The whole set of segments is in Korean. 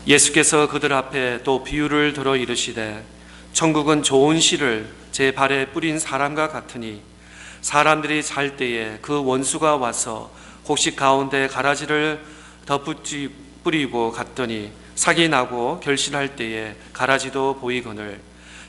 예수께서 그들 앞에 또 비유를 들어 이르시되 천국은 좋은 씨를 제 발에 뿌린 사람과 같으니 사람들이 잘 때에 그 원수가 와서 곡식 가운데 가라지를 뿌리고 갔더니 삭이 나고 결실할 때에 가라지도 보이거늘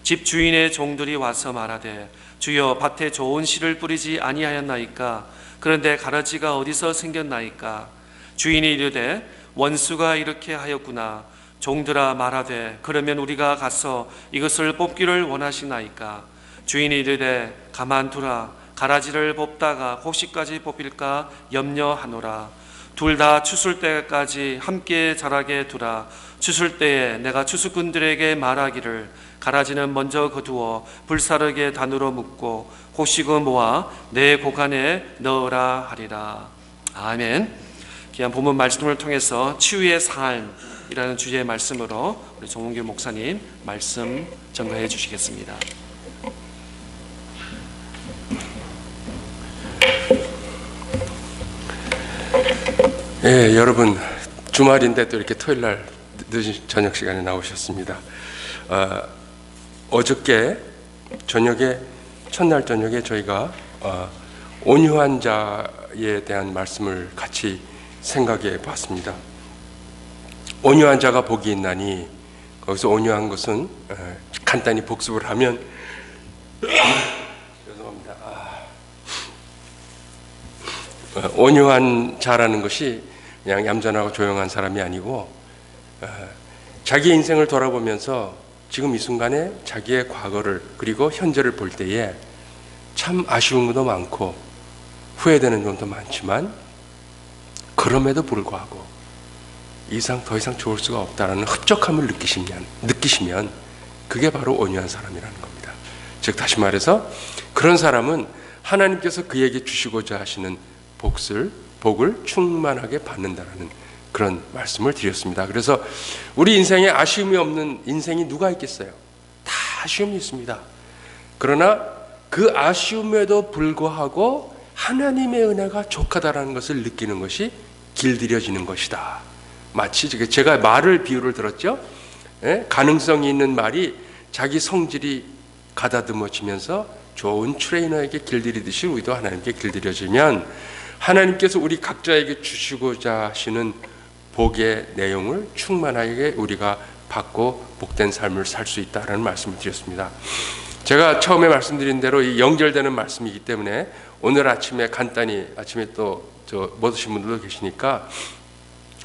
집 주인의 종들이 와서 말하되 주여 밭에 좋은 씨를 뿌리지 아니하였나이까? 그런데 가라지가 어디서 생겼나이까? 주인이 이르되 원수가 이렇게 하였구나. 종들아 말하되 그러면 우리가 가서 이것을 뽑기를 원하시나이까? 주인이 이르되 가만두라. 가라지를 뽑다가 곡식까지 뽑힐까 염려하노라. 둘 다 추술 때까지 함께 자라게 두라. 추술 때에 내가 추수꾼들에게 말하기를 가라지는 먼저 거두어 불사르게 단으로 묶고 곡식은 모아 내 고간에 넣으라 하리라. 아멘. 귀한 본문 말씀을 통해서 치유의 삶이라는 주제의 말씀으로 우리 정문규 목사님 말씀 전가해 주시겠습니다. 예, 여러분 주말인데 또 이렇게 토요일 날 늦은 저녁 시간에 나오셨습니다. 어저께 저녁에 첫날 저녁에 저희가 온유한 자에 대한 말씀을 같이 생각해 봤습니다. 온유한 자가 복이 있나니, 거기서 온유한 것은 간단히 복습을 하면 죄송합니다. 온유한 자라는 것이 그냥 얌전하고 조용한 사람이 아니고 자기 인생을 돌아보면서 지금 이 순간에 자기의 과거를 그리고 현재를 볼 때에 참 아쉬운 것도 많고 후회되는 점도 많지만 그럼에도 불구하고 더 이상 좋을 수가 없다라는 흡족함을 느끼시면 그게 바로 온유한 사람이라는 겁니다. 즉 다시 말해서 그런 사람은 하나님께서 그에게 주시고자 하시는 복을 충만하게 받는다라는 그런 말씀을 드렸습니다. 그래서 우리 인생에 아쉬움이 없는 인생이 누가 있겠어요? 다 아쉬움이 있습니다. 그러나 그 아쉬움에도 불구하고 하나님의 은혜가 족하다라는 것을 느끼는 것이 길들여지는 것이다. 마치 제가 비유를 들었죠? 가능성이 있는 말이 자기 성질이 가다듬어지면서 좋은 트레이너에게 길들이듯이 우리도 하나님께 길들여지면 하나님께서 우리 각자에게 주시고자 하시는 복의 내용을 충만하게 우리가 받고 복된 삶을 살 수 있다라는 말씀을 드렸습니다. 제가 처음에 말씀드린 대로 이 연결되는 말씀이기 때문에 오늘 아침에 간단히 또 못 오신 분들도 계시니까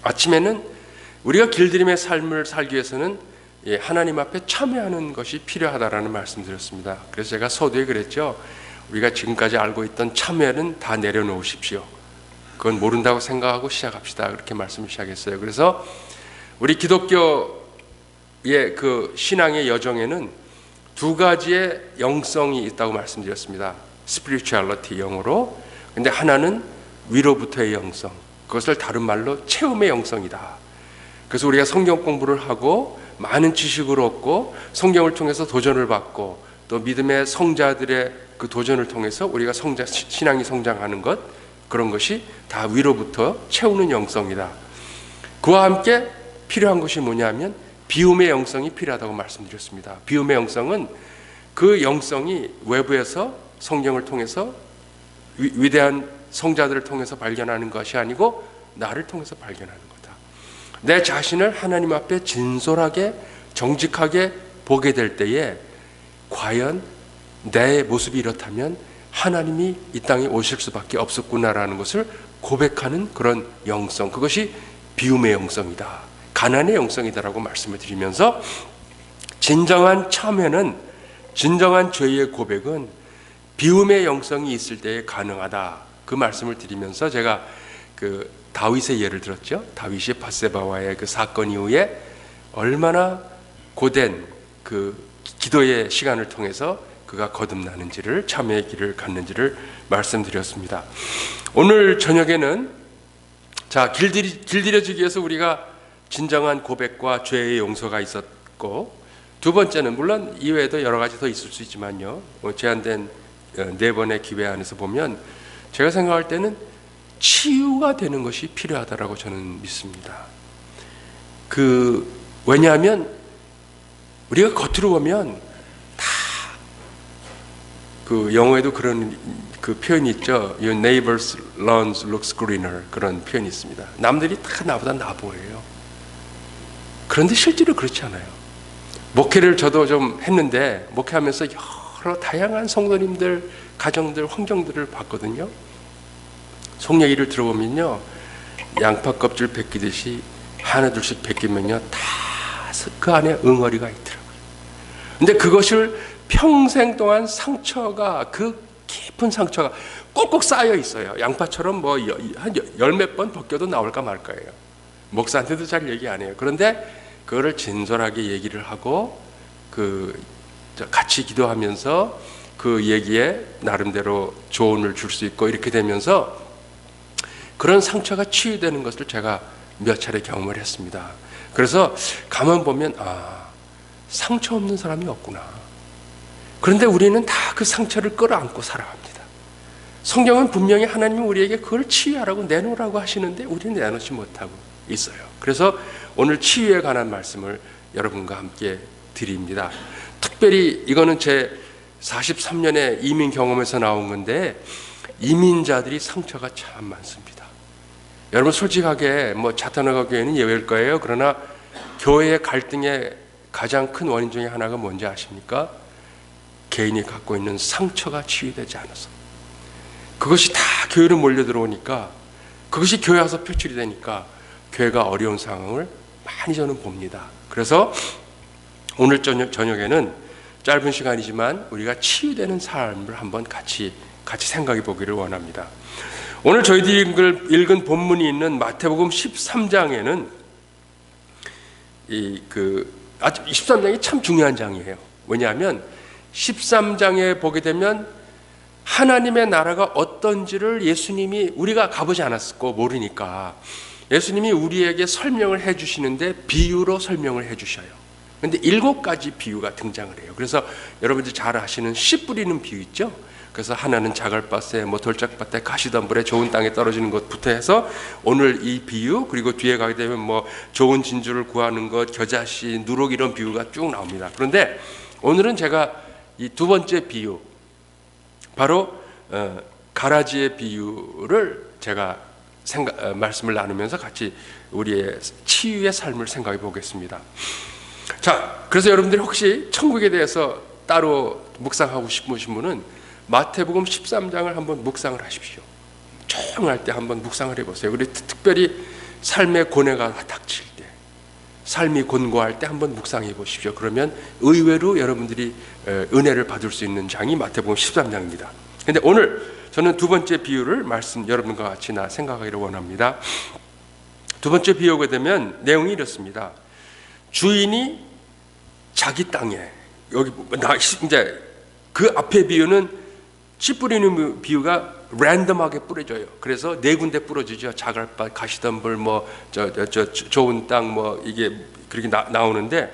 아침에는 우리가 길들임의 삶을 살기 위해서는 하나님 앞에 참여하는 것이 필요하다라는 말씀드렸습니다. 그래서 제가 서두에 그랬죠. 우리가 지금까지 알고 있던 참여는 다 내려놓으십시오. 그건 모른다고 생각하고 시작합시다. 그렇게 말씀을 시작했어요. 그래서 우리 기독교의 그 신앙의 여정에는 두 가지의 영성이 있다고 말씀드렸습니다. spirituality 영어로. 근데 하나는 위로부터의 영성, 그것을 다른 말로 체험의 영성이다. 그래서 우리가 성경 공부를 하고 많은 지식을 얻고 성경을 통해서 도전을 받고 또 믿음의 성자들의 그 도전을 통해서 우리가 신앙이 성장하는 것, 그런 것이 다 위로부터 채우는 영성이다. 그와 함께 필요한 것이 뭐냐면 비움의 영성이 필요하다고 말씀드렸습니다. 비움의 영성은 그 영성이 외부에서 성경을 통해서 위대한 성자들을 통해서 발견하는 것이 아니고 나를 통해서 발견하는 거다. 내 자신을 하나님 앞에 진솔하게 정직하게 보게 될 때에 과연 내 모습이 이렇다면 하나님이 이 땅에 오실 수밖에 없었구나라는 것을 고백하는 그런 영성, 그것이 비움의 영성이다, 가난의 영성이다라고 말씀을 드리면서 진정한 참회는, 진정한 죄의 고백은 비움의 영성이 있을 때에 가능하다, 그 말씀을 드리면서 제가 그 다윗의 예를 들었죠. 다윗이 밧세바와의 그 사건 이후에 얼마나 고된 그 기도의 시간을 통해서 그가 거듭나는지를, 참회의 길을 갔는지를 말씀드렸습니다. 오늘 저녁에는 길들여지기 위해서 우리가 진정한 고백과 죄의 용서가 있었고, 두 번째는 물론 이외에도 여러 가지 더 있을 수 있지만요, 제한된 4번의 기회 안에서 보면 제가 생각할 때는 치유가 되는 것이 필요하다라고 저는 믿습니다. 그 왜냐하면 우리가 겉으로 보면 다 그 영어에도 그런 그 표현이 있죠. Your neighbor's lawn looks greener. 그런 표현이 있습니다. 남들이 다 나보다 나 보여요. 그런데 실제로 그렇지 않아요. 목회를 저도 좀 했는데 목회하면서 여러 다양한 성도님들, 가정들, 환경들을 봤거든요. 속 얘기를 들어보면요, 양파 껍질 벗기듯이 하나둘씩 벗기면요 다 그 안에 응어리가 있더라고요. 근데 그것을 평생 동안 상처가, 그 깊은 상처가 꼭꼭 쌓여 있어요. 양파처럼 뭐 한 열 몇 번 벗겨도 나올까 말까예요. 목사한테도 잘 얘기 안 해요. 그런데 그거를 진솔하게 얘기를 하고 같이 기도하면서 그 얘기에 나름대로 조언을 줄 수 있고 이렇게 되면서 그런 상처가 치유되는 것을 제가 몇 차례 경험을 했습니다. 그래서 가만 보면 상처 없는 사람이 없구나. 그런데 우리는 다 그 상처를 끌어안고 살아갑니다. 성경은 분명히 하나님이 우리에게 그걸 치유하라고 내놓으라고 하시는데 우리는 내놓지 못하고 있어요. 그래서 오늘 치유에 관한 말씀을 여러분과 함께 드립니다. 특별히 이거는 제 43년의 이민 경험에서 나온 건데, 이민자들이 상처가 참 많습니다. 여러분 솔직하게 차터너가 교회는 예외일 거예요. 그러나 교회의 갈등의 가장 큰 원인 중에 하나가 뭔지 아십니까? 개인이 갖고 있는 상처가 치유되지 않아서, 그것이 다 교회로 몰려 들어오니까, 그것이 교회 와서 표출이 되니까 교회가 어려운 상황을 많이 저는 봅니다. 그래서 오늘 저녁에는 짧은 시간이지만 우리가 치유되는 삶을 한번 같이 생각해 보기를 원합니다. 오늘 저희들이 읽은 본문이 있는 마태복음 13장에는 13장이 참 중요한 장이에요. 왜냐하면 13장에 보게 되면 하나님의 나라가 어떤지를 예수님이, 우리가 가보지 않았고 모르니까 예수님이 우리에게 설명을 해 주시는데 비유로 설명을 해 주셔요. 그런데 7가지 비유가 등장을 해요. 그래서 여러분들 잘 아시는 씨 뿌리는 비유 있죠? 그래서 하나는 자갈밭에, 돌짝밭에, 가시덤불에, 좋은 땅에 떨어지는 것부터 해서 오늘 이 비유, 그리고 뒤에 가게 되면 좋은 진주를 구하는 것, 겨자씨, 누룩, 이런 비유가 쭉 나옵니다. 그런데 오늘은 제가 이 두 번째 비유, 바로 가라지의 비유를 제가 말씀을 나누면서 같이 우리의 치유의 삶을 생각해 보겠습니다. 자, 그래서 여러분들이 혹시 천국에 대해서 따로 묵상하고 싶으신 분은 마태복음 13장을 한번 묵상을 하십시오. 조용할 때 한번 묵상을 해보세요. 그리고 특별히 삶의 고뇌가 닥칠 때, 삶이 곤고할 때 한번 묵상해 보십시오. 그러면 의외로 여러분들이 은혜를 받을 수 있는 장이 마태복음 13장입니다. 근데 오늘 저는 두 번째 비유를 여러분과 같이 생각하기를 원합니다. 두 번째 비유가 되면 내용이 이렇습니다. 주인이 자기 땅에, 여기 이제 그 앞에 비유는 씨 뿌리는 비유가 랜덤하게 뿌려져요. 그래서 네 군데 뿌려지죠. 자갈밭, 가시덤불, 좋은 땅, 이게 그렇게 나오는데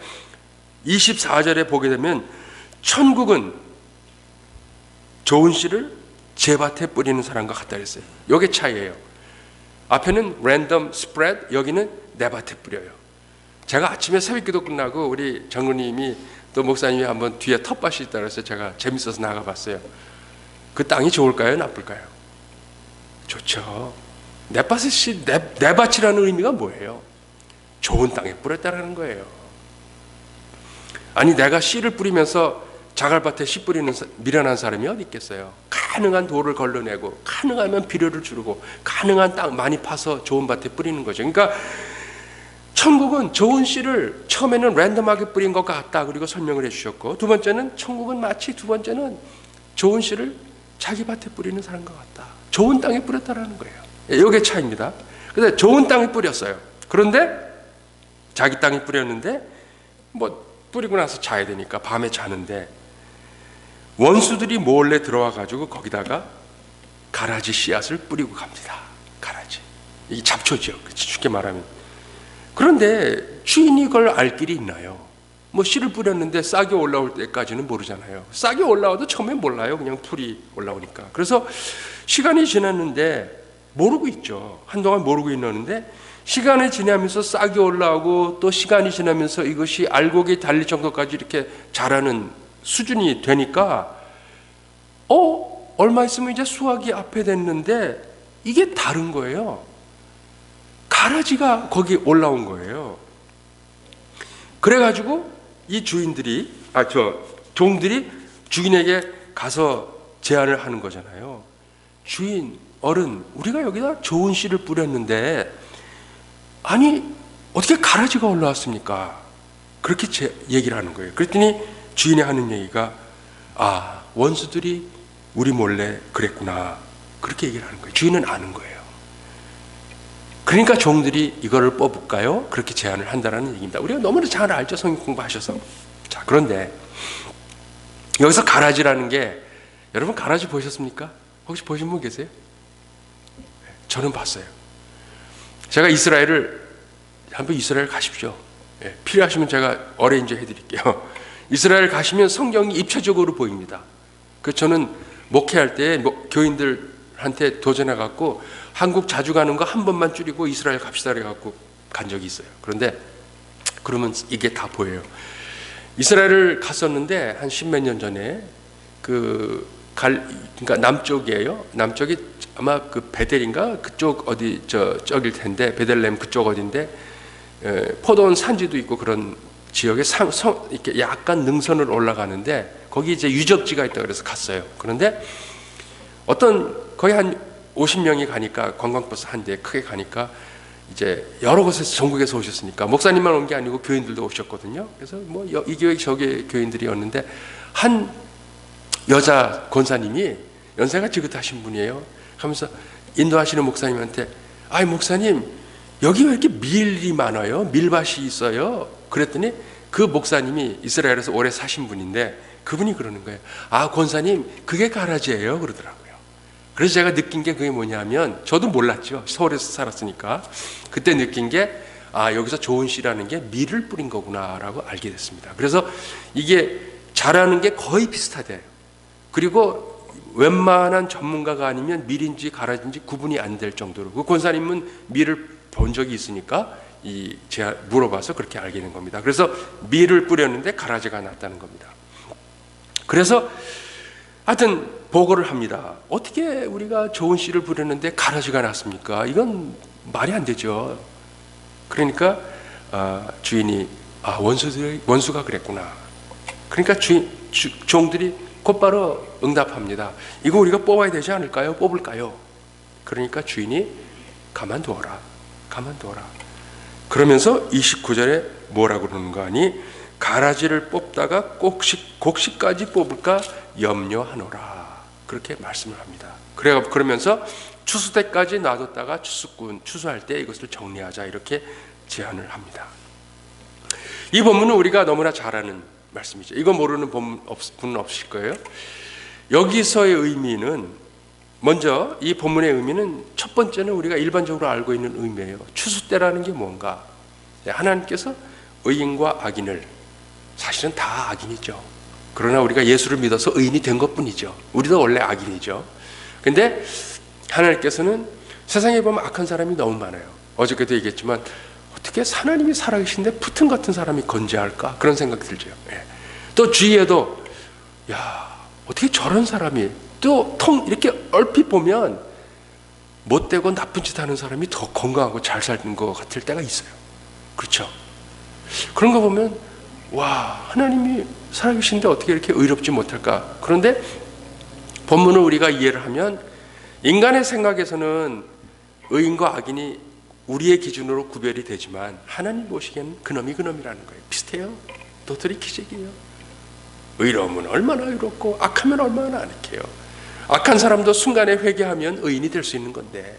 24절에 보게 되면 천국은 좋은 씨를 제 밭에 뿌리는 사람과 같다 그랬어요. 이게 차이예요. 앞에는 랜덤 스프레드, 여기는 내 밭에 뿌려요. 제가 아침에 새벽기도 끝나고 우리 장로님이 또 목사님이 한번 뒤에 텃밭이 있다 그래서 제가 재밌어서 나가봤어요. 그 땅이 좋을까요? 나쁠까요? 좋죠. 내 밭이라는 의미가 뭐예요? 좋은 땅에 뿌렸다라는 거예요. 아니, 내가 씨를 뿌리면서 자갈밭에 씨 뿌리는 미련한 사람이 어디 있겠어요? 가능한 돌을 걸러내고, 가능하면 비료를 주르고, 가능한 땅 많이 파서 좋은 밭에 뿌리는 거죠. 그러니까 천국은 좋은 씨를 처음에는 랜덤하게 뿌린 것 같다, 그리고 설명을 해주셨고, 두 번째는 천국은 마치 좋은 씨를 자기 밭에 뿌리는 사람과 같다. 좋은 땅에 뿌렸다라는 거예요. 이게 차이입니다. 근데 좋은 땅에 뿌렸어요. 그런데 자기 땅에 뿌렸는데 뿌리고 나서 자야 되니까 밤에 자는데 원수들이 몰래 들어와 가지고 거기다가 가라지 씨앗을 뿌리고 갑니다. 가라지. 이게 잡초죠. 쉽게 말하면. 그런데 주인이 그걸 알 길이 있나요? 씨를 뿌렸는데 싹이 올라올 때까지는 모르잖아요. 싹이 올라와도 처음엔 몰라요. 그냥 풀이 올라오니까. 그래서 시간이 지났는데 모르고 있죠. 한동안 모르고 있는데 시간이 지나면서 싹이 올라오고 또 시간이 지나면서 이것이 알곡이 달릴 정도까지 이렇게 자라는 수준이 되니까 얼마 있으면 이제 수확이 앞에 됐는데 이게 다른 거예요. 가라지가 거기 올라온 거예요. 그래가지고 이 종들이 주인에게 가서 제안을 하는 거잖아요. 주인, 어른, 우리가 여기다 좋은 씨를 뿌렸는데 아니 어떻게 가라지가 올라왔습니까? 그렇게 얘기를 하는 거예요. 그랬더니 주인이 하는 얘기가 원수들이 우리 몰래 그랬구나, 그렇게 얘기를 하는 거예요. 주인은 아는 거예요. 그러니까 종들이 이거를 뽑을까요? 그렇게 제안을 한다는 얘기입니다. 우리가 너무나 잘 알죠, 성경 공부하셔서. 자, 그런데 여기서 가라지라는 게, 여러분 가라지 보셨습니까? 혹시 보신 분 계세요? 저는 봤어요. 제가 한번 이스라엘 가십시오. 필요하시면 제가 어레인지 해드릴게요. 이스라엘 가시면 성경이 입체적으로 보입니다. 저는 목회할 때 교인들한테 도전해갖고 한국 자주 가는 거 한 번만 줄이고 이스라엘 갑시다 그래갖고 간 적이 있어요. 그런데 이게 다 보여요. 이스라엘을 갔었는데 한 십몇 년 전에 그러니까 남쪽이에요. 남쪽이 아마 베델인가 그쪽 저길 텐데, 베들레헴 그쪽 어딘데 포도원 산지도 있고 그런 지역에 이렇게 약간 능선을 올라가는데 거기 이제 유적지가 있다 그래서 갔어요. 그런데 거의 한 50명이 가니까, 관광버스 한 대 크게 가니까 이제 여러 곳에서 전국에서 오셨으니까 목사님만 온 게 아니고 교인들도 오셨거든요. 그래서 이 교회 저기 교인들이었는데 한 여자 권사님이 연세가 지긋하신 분이에요. 하면서 인도하시는 목사님한테 목사님 여기 왜 이렇게 밀이 많아요? 밀밭이 있어요? 그랬더니 그 목사님이 이스라엘에서 오래 사신 분인데 그분이 그러는 거예요. 권사님 그게 가라지예요, 그러더라고요. 그래서 제가 느낀 게 그게 뭐냐면, 저도 몰랐죠, 서울에서 살았으니까. 그때 느낀 게 여기서 좋은 씨라는 게 밀을 뿌린 거구나라고 알게 됐습니다. 그래서 이게 자라는 게 거의 비슷하대요. 그리고 웬만한 전문가가 아니면 밀인지 가라지인지 구분이 안 될 정도로, 그 권사님은 밀을 본 적이 있으니까 제가 물어봐서 그렇게 알게 된 겁니다. 그래서 밀을 뿌렸는데 가라지가 났다는 겁니다. 그래서 하여튼 보고를 합니다. 어떻게 우리가 좋은 씨를 뿌렸는데 가라지가 났습니까? 이건 말이 안 되죠. 그러니까 주인이 원수가 그랬구나. 그러니까 종들이 곧바로 응답합니다. 이거 우리가 뽑아야 되지 않을까요? 뽑을까요? 그러니까 주인이 가만두어라. 그러면서 29절에 뭐라고 그러는가 하니, 가라지를 뽑다가 곡식까지 뽑을까 염려하노라, 그렇게 말씀을 합니다. 그러면서 추수 때까지 놔뒀다가 추수할 때 이것을 정리하자, 이렇게 제안을 합니다. 이 본문은 우리가 너무나 잘 아는 말씀이죠. 이거 모르는 분은 없으실 거예요. 여기서의 의미는, 먼저 이 본문의 의미는 첫 번째는 우리가 일반적으로 알고 있는 의미예요. 추수 때라는 게 뭔가, 하나님께서 의인과 악인을, 사실은 다 악인이죠. 그러나 우리가 예수를 믿어서 의인이 된 것뿐이죠. 우리도 원래 악인이죠. 근데 하나님께서는, 세상에 보면 악한 사람이 너무 많아요. 어저께도 얘기했지만 어떻게 하나님이 살아계신데 푸튼 같은 사람이 건재할까, 그런 생각이 들죠. 또 주위에도 어떻게 저런 사람이, 또 이렇게 얼핏 보면 못되고 나쁜 짓 하는 사람이 더 건강하고 잘 사는 것 같을 때가 있어요. 그렇죠? 그런 거 보면 하나님이 살아계신데 어떻게 이렇게 의롭지 못할까. 그런데 본문을 우리가 이해를 하면, 인간의 생각에서는 의인과 악인이 우리의 기준으로 구별이 되지만 하나님 보시기에는 그놈이 그놈이라는 거예요. 비슷해요. 도토리 키재기예요. 의로우면 얼마나 의롭고 악하면 얼마나 악해요. 악한 사람도 순간에 회개하면 의인이 될 수 있는 건데,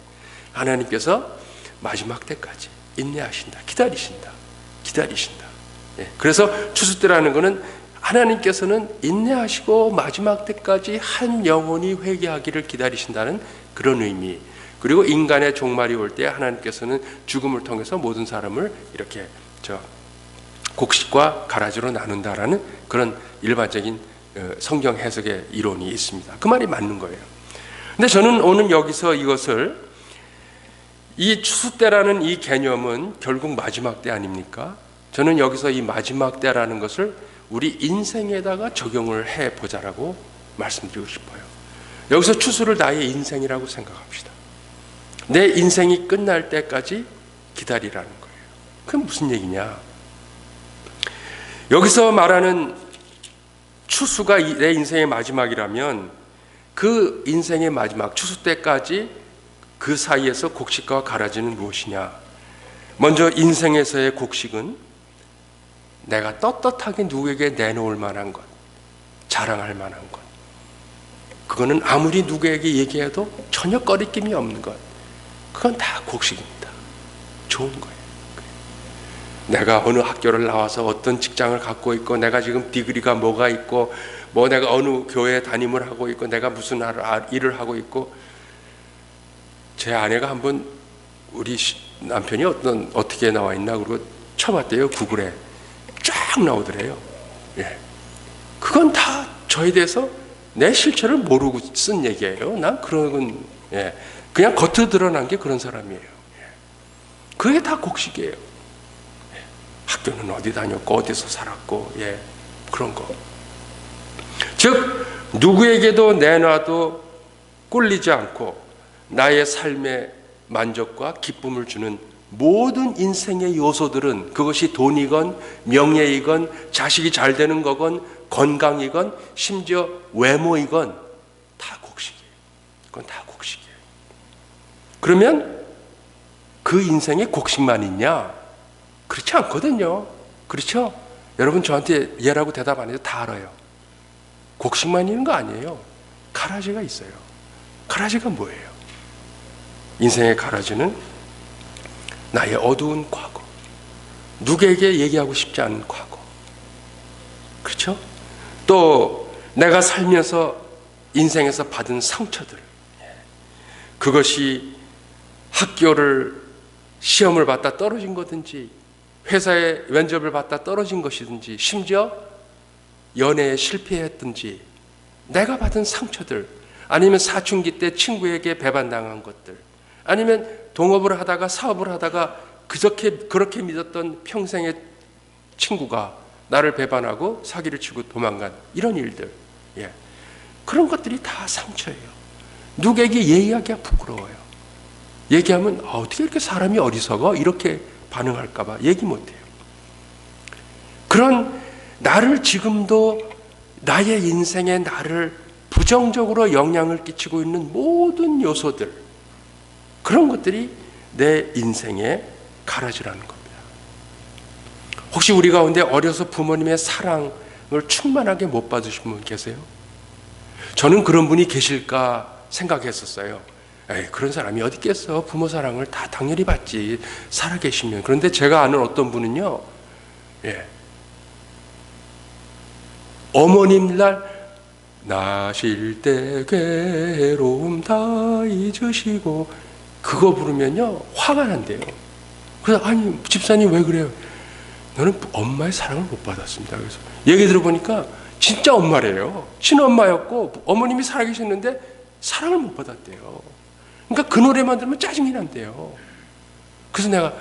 하나님께서 마지막 때까지 인내하신다, 기다리신다. 그래서 추수 때라는 것은 하나님께서는 인내하시고 마지막 때까지 한 영혼이 회개하기를 기다리신다는 그런 의미, 그리고 인간의 종말이 올 때 하나님께서는 죽음을 통해서 모든 사람을 이렇게 곡식과 가라지로 나눈다라는 그런 일반적인 성경 해석의 이론이 있습니다. 그 말이 맞는 거예요. 근데 저는 오늘 여기서 이것을 이 추수 때라는 이 개념은 결국 마지막 때 아닙니까? 저는 여기서 이 마지막 때라는 것을 우리 인생에다가 적용을 해보자라고 말씀드리고 싶어요. 여기서 추수를 나의 인생이라고 생각합시다. 내 인생이 끝날 때까지 기다리라는 거예요. 그게 무슨 얘기냐? 여기서 말하는 추수가 내 인생의 마지막이라면 그 인생의 마지막 추수 때까지 그 사이에서 곡식과 가라지는 무엇이냐? 먼저 인생에서의 곡식은 내가 떳떳하게 누구에게 내놓을 만한 것, 자랑할 만한 것. 그거는 아무리 누구에게 얘기해도 전혀 꺼리낌이 없는 것. 그건 다 곡식입니다. 좋은 거예요. 내가 어느 학교를 나와서 어떤 직장을 갖고 있고, 내가 지금 디그리가 뭐가 있고, 뭐 내가 어느 교회에 담임을 하고 있고, 내가 무슨 일을 하고 있고. 제 아내가 한번 우리 남편이 어떻게 나와 있나 그러고 쳐봤대요. 구글에 쫙 나오더래요. 예. 그건 다 저에 대해서 내 실체를 모르고 쓴 얘기예요. 난 그런 건 그냥 겉으로 드러난 게 그런 사람이에요. 그게 다 곡식이에요. 학교는 어디 다녔고 어디서 살았고 그런 거. 즉 누구에게도 내놔도 꿀리지 않고 나의 삶의 만족과 기쁨을 주는 모든 인생의 요소들은, 그것이 돈이건 명예이건 자식이 잘 되는 거건 건강이건 심지어 외모이건 다 곡식이에요. 그건 다 곡식이에요. 그러면 그 인생에 곡식만 있냐? 그렇지 않거든요. 그렇죠? 여러분 저한테 얘라고 대답 안 해도 다 알아요. 곡식만 있는 거 아니에요. 가라지가 있어요. 가라지가 뭐예요? 인생의 가라지는 나의 어두운 과거, 누구에게 얘기하고 싶지 않은 과거, 그렇죠? 또 내가 살면서 인생에서 받은 상처들, 그것이 학교를 시험을 받다 떨어진 거든지 회사에 면접을 받다 떨어진 것이든지 심지어 연애에 실패했든지 내가 받은 상처들, 아니면 사춘기 때 친구에게 배반당한 것들, 아니면 동업을 하다가 사업을 하다가 그렇게 믿었던 평생의 친구가 나를 배반하고 사기를 치고 도망간 이런 일들, 그런 것들이 다 상처예요. 누구에게 얘기하기가 부끄러워요. 얘기하면 어떻게 이렇게 사람이 어리석어? 이렇게 반응할까 봐 얘기 못해요. 그런 나를 지금도 나의 인생에 나를 부정적으로 영향을 끼치고 있는 모든 요소들, 그런 것들이 내 인생의 가라지라는 겁니다. 혹시 우리 가운데 어려서 부모님의 사랑을 충만하게 못 받으신 분 계세요? 저는 그런 분이 계실까 생각했었어요. 그런 사람이 어디 있겠어. 부모 사랑을 다 당연히 받지, 살아계시면. 그런데 제가 아는 어떤 분은요, 어머님 날 나실 때 괴로움 다 잊으시고 그거 부르면요 화가 난대요. 그래서 아니 집사님 왜 그래요? 너는 엄마의 사랑을 못 받았습니다. 그래서 얘기 들어보니까 진짜 엄마래요. 친엄마였고 어머님이 살아계셨는데 사랑을 못 받았대요. 그러니까 그 노래만 들으면 짜증이 난대요. 그래서 내가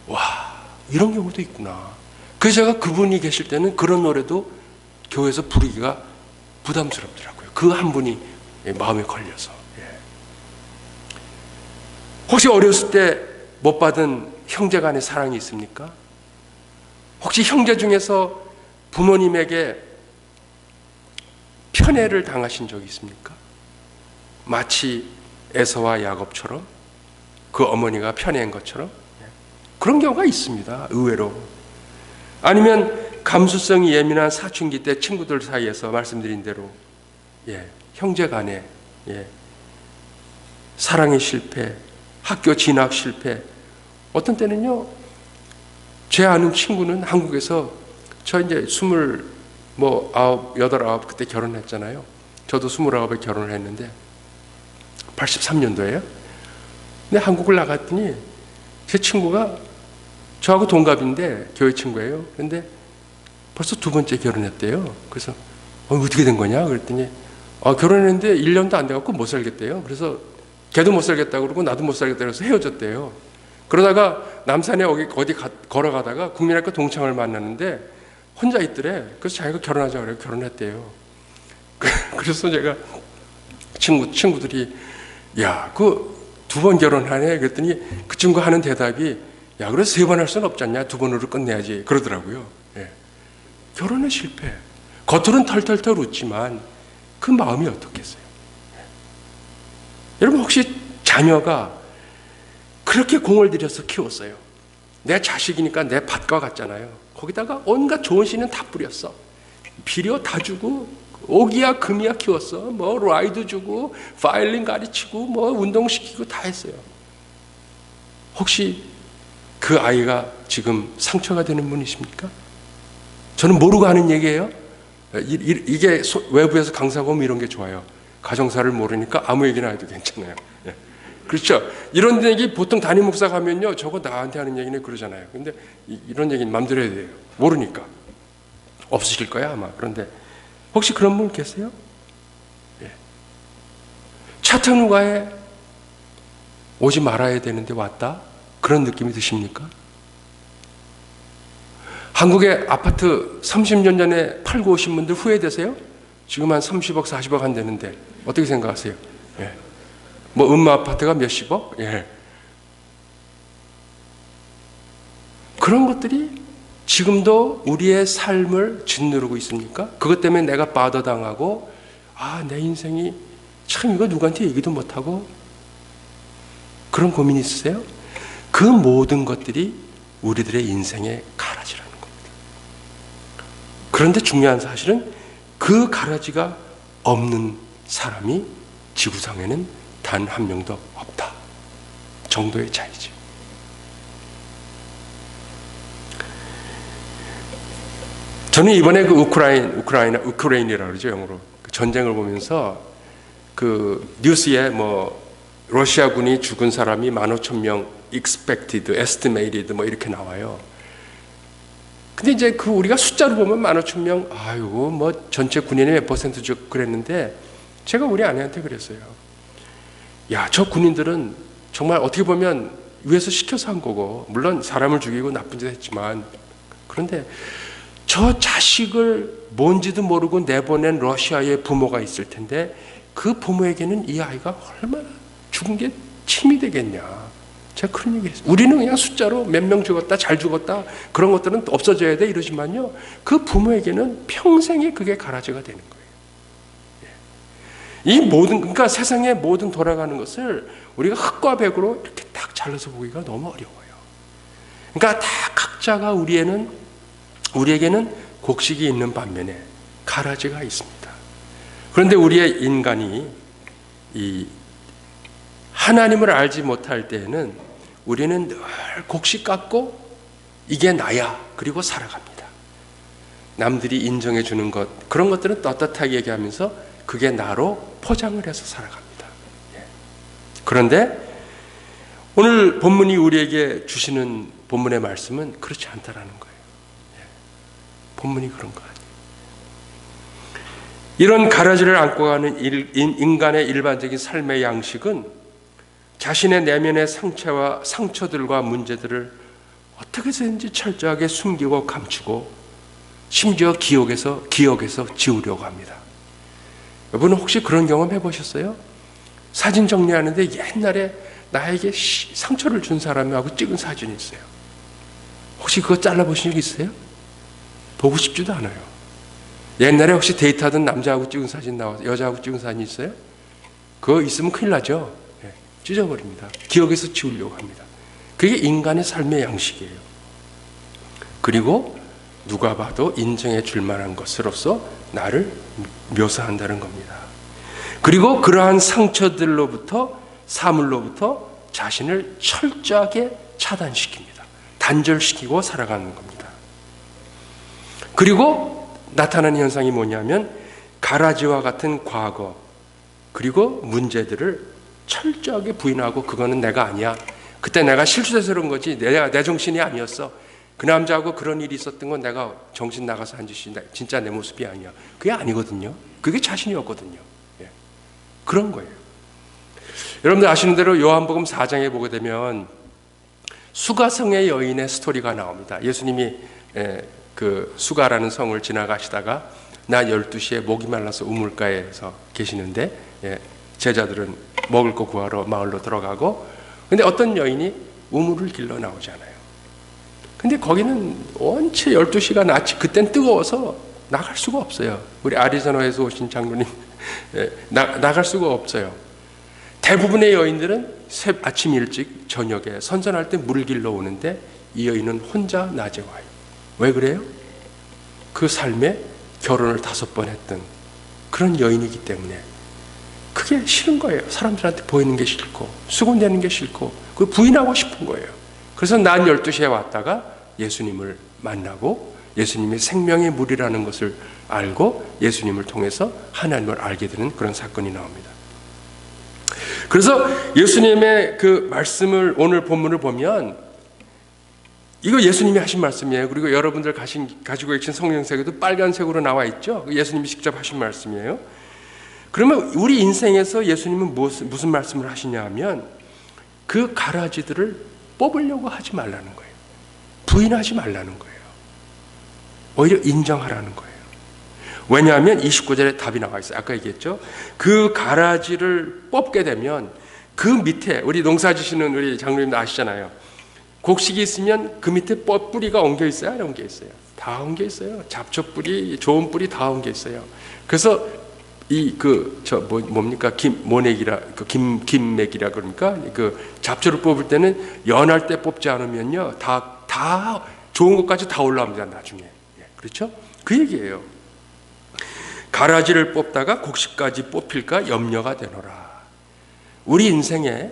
와, 이런 경우도 있구나. 그래서 제가 그분이 계실 때는 그런 노래도 교회에서 부르기가 부담스럽더라고요. 그 한 분이 마음에 걸려서. 혹시 어렸을 때 못 받은 형제 간의 사랑이 있습니까? 혹시 형제 중에서 부모님에게 편애를 당하신 적이 있습니까? 마치 에서와 야곱처럼, 그 어머니가 편애한 것처럼 그런 경우가 있습니다. 의외로. 아니면 감수성이 예민한 사춘기 때 친구들 사이에서 말씀드린 대로 형제 간에 사랑의 실패, 학교 진학 실패. 어떤 때는요, 제 아는 친구는 한국에서 저 이제 29, 8 그때 결혼했잖아요. 저도 29에 결혼을 했는데 83년도예요. 근데 한국을 나갔더니 제 친구가 저하고 동갑인데 교회 친구예요. 그런데 벌써 2번째 결혼했대요. 그래서 어떻게 된 거냐 그랬더니 결혼했는데 1년도 안 돼갖고 못 살겠대요. 그래서 걔도 못 살겠다고 그러고 나도 못 살겠다고 해서 헤어졌대요. 그러다가 남산에 어디 걸어가다가 국민학교 동창을 만났는데 혼자 있더래. 그래서 자기가 결혼하자고 그래요. 결혼했대요. 그래서 제가 친구들이 야, 그 2번 결혼하네? 그랬더니 그 친구 하는 대답이 야, 그래서 3번 할 수는 없지 않냐? 2번으로 끝내야지. 그러더라고요. 예. 결혼은 실패. 겉으로는 털털털 웃지만 그 마음이 어떻겠어요? 예. 여러분 혹시 자녀가 그렇게 공을 들여서 키웠어요. 내 자식이니까 내 밭과 같잖아요. 거기다가 온갖 좋은 씨는 다 뿌렸어. 비료 다 주고 오기야 금이야 키웠어. 뭐 라이드 주고 파일링 가르치고 뭐 운동시키고 다 했어요. 혹시 그 아이가 지금 상처가 되는 분이십니까? 저는 모르고 하는 얘기예요. 이게 외부에서 강사고 뭐 이런 게 좋아요. 가정사를 모르니까 아무 얘기나 해도 괜찮아요. 예. 그렇죠. 이런 얘기 보통 담임 목사가 하면요, 저거 나한테 하는 얘기는 그러잖아요. 근데 이런 얘기는 마음대로 해야 돼요. 모르니까. 없으실 거야 아마. 그런데 혹시 그런 분 계세요? 예. 차트누가에 오지 말아야 되는데 왔다? 그런 느낌이 드십니까? 한국의 아파트 30년 전에 팔고 오신 분들 후회되세요? 지금 한 30억, 40억 한다는데 어떻게 생각하세요? 예. 뭐 음마 아파트가 몇십억? 예. 그런 것들이 지금도 우리의 삶을 짓누르고 있습니까? 그것 때문에 내가 빠져당하고 내 인생이 참 이거 누구한테 얘기도 못하고 그런 고민 있으세요? 그 모든 것들이 우리들의 인생의 가라지라는 겁니다. 그런데 중요한 사실은 그 가라지가 없는 사람이 지구상에는 단 한 명도 없다 정도의 차이죠. 저는 이번에 그 우크라이나라고 그러죠, 영어로. 그 전쟁을 보면서 그 뉴스에 뭐 러시아군이 죽은 사람이 15,000명 expected, estimated 뭐 이렇게 나와요. 근데 이제 그 우리가 숫자로 보면 15,000명, 아이고 뭐 전체 군인의 몇 퍼센트 그랬는데 제가 우리 아내한테 그랬어요. 야, 저 군인들은 정말 어떻게 보면 위에서 시켜서 한 거고, 물론 사람을 죽이고 나쁜 짓 했지만, 그런데 저 자식을 뭔지도 모르고 내보낸 러시아의 부모가 있을 텐데 그 부모에게는 이 아이가 얼마나 죽은 게 침이 되겠냐. 제가 그런 얘기 했어요. 우리는 그냥 숫자로 몇 명 죽었다, 잘 죽었다, 그런 것들은 없어져야 돼 이러지만요, 그 부모에게는 평생에 그게 가라지가 되는 거예요. 이 모든, 그러니까 세상의 모든 돌아가는 것을 우리가 흙과 백으로 이렇게 딱 잘라서 보기가 너무 어려워요. 그러니까 다 각자가 우리에게는 곡식이 있는 반면에 가라지가 있습니다. 그런데 우리의 인간이 이 하나님을 알지 못할 때에는 우리는 늘 곡식 같고 이게 나야 그리고 살아갑니다. 남들이 인정해 주는 것, 그런 것들은 떳떳하게 얘기하면서 그게 나로 포장을 해서 살아갑니다. 그런데 오늘 본문이 우리에게 주시는 본문의 말씀은 그렇지 않다라는 거예요. 본문이 그런 거 아니에요. 이런 가라지를 안고 가는 인간의 일반적인 삶의 양식은 자신의 내면의 상처들과 문제들을 어떻게 해서든지 철저하게 숨기고 감추고 심지어 기억에서 지우려고 합니다. 여러분은 혹시 그런 경험 해보셨어요? 사진 정리하는데 옛날에 나에게 상처를 준 사람하고 찍은 사진이 있어요. 혹시 그거 잘라보신 적 있어요? 보고 싶지도 않아요. 옛날에 혹시 데이트하던 남자하고 찍은 사진 여자하고 찍은 사진 있어요? 그거 있으면 큰일 나죠. 찢어버립니다. 기억에서 지우려고 합니다. 그게 인간의 삶의 양식이에요. 그리고 누가 봐도 인정해 줄 만한 것으로서 나를 묘사한다는 겁니다. 그리고 그러한 상처들로부터, 사물로부터 자신을 철저하게 차단시킵니다. 단절시키고 살아가는 겁니다. 그리고 나타나는 현상이 뭐냐면 가라지와 같은 과거 그리고 문제들을 철저하게 부인하고 그거는 내가 아니야. 그때 내가 실수해서 그런 거지 내 정신이 아니었어. 그 남자하고 그런 일이 있었던 건 내가 정신 나가서 한 짓이 진짜 내 모습이 아니야. 그게 아니거든요. 그게 자신이었거든요. 그런 거예요. 여러분들 아시는 대로 요한복음 4장에 보게 되면 수가성의 여인의 스토리가 나옵니다. 예수님이 그 수가라는 성을 지나가시다가 낮 12시에 목이 말라서 우물가에서 계시는데 제자들은 먹을 거 구하러 마을로 들어가고, 근데 어떤 여인이 우물을 길러 나오잖아요. 근데 거기는 원체 12시가 낮이 그땐 뜨거워서 나갈 수가 없어요. 우리 아리조나에서 오신 장로님 나갈 수가 없어요. 대부분의 여인들은 아침 일찍 저녁에 선선할 때 물을 길러 오는데 이 여인은 혼자 낮에 와요. 왜 그래요? 그 삶에 결혼을 5번 했던 그런 여인이기 때문에 그게 싫은 거예요. 사람들한테 보이는 게 싫고 수군대는 게 싫고 그 부인하고 싶은 거예요. 그래서 낮 12시에 왔다가 예수님을 만나고 예수님이 생명의 물이라는 것을 알고 예수님을 통해서 하나님을 알게 되는 그런 사건이 나옵니다. 그래서 예수님의 그 말씀을, 오늘 본문을 보면 이거 예수님이 하신 말씀이에요. 그리고 여러분들 가지고 계신 성경책에도 빨간색으로 나와 있죠. 예수님이 직접 하신 말씀이에요. 그러면 우리 인생에서 예수님은 무슨 말씀을 하시냐 하면 그 가라지들을 뽑으려고 하지 말라는 거예요. 부인하지 말라는 거예요. 오히려 인정하라는 거예요. 왜냐하면 29절에 답이 나와 있어요. 아까 얘기했죠. 그 가라지를 뽑게 되면 그 밑에, 우리 농사 지시는 우리 장로님도 아시잖아요. 곡식이 있으면 그 밑에 뿌리가 엉겨 있어요? 안 엉겨 있어요? 다 엉겨 있어요. 잡초 뿌리, 좋은 뿌리 다 엉겨 있어요. 그래서 뭡니까? 김맥이라 그러니까 그 잡초를 뽑을 때는 연할 때 뽑지 않으면요. 다 좋은 것까지 다 올라옵니다. 나중에. 그렇죠? 그 얘기예요. 가라지를 뽑다가 곡식까지 뽑힐까 염려가 되노라. 우리 인생에